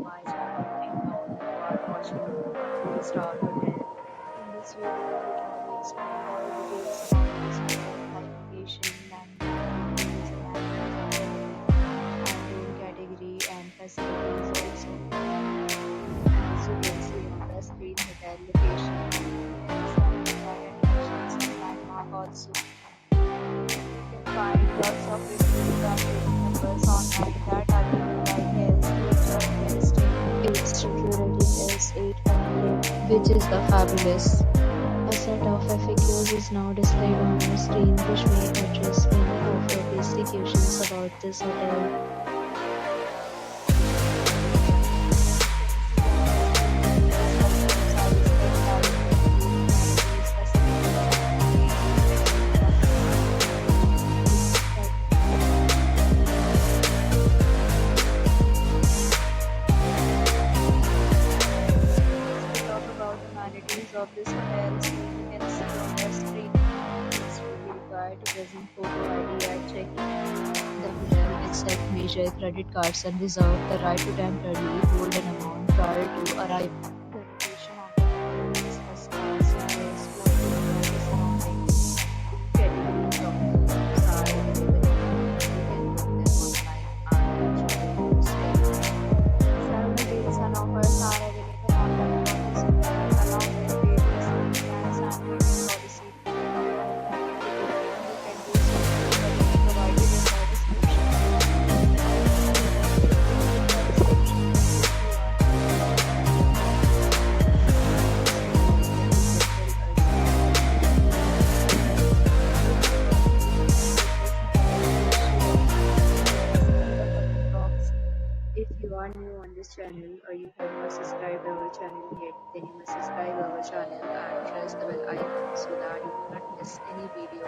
my channel and now you are watching 3-star hotel. In this video, I will explain all details about this hotel, like location, landmark, reviews, and room category and facilities also. As you can see on the screen, hotel location is identified attractions and landmark also. You can find lots of reviews and rating numbers online that are given by guests who enjoy their stay. Its security is 8.8, which is the fabulous. A set of FAQs is now displayed on your screen, which may address many of your basic questions about this hotel. Amenities of this hotel, so you can see on the screen. It's will be required to present photo ID at check-in. The hotel accepts major credit cards and reserve the right to temporarily hold an amount prior to arrival. The location of the hotel is first class and guests want to enjoy the surroundings. Two categories of rooms are available. You can book them online and enjoy your stay. Several deals and offers are available online for this hotel, along with various plans and payment policy. You can do so through the link provided in the description. If you are new on this channel or you have not subscribed our channel yet, then you must subscribe our channel and press the bell icon so that you do not miss any video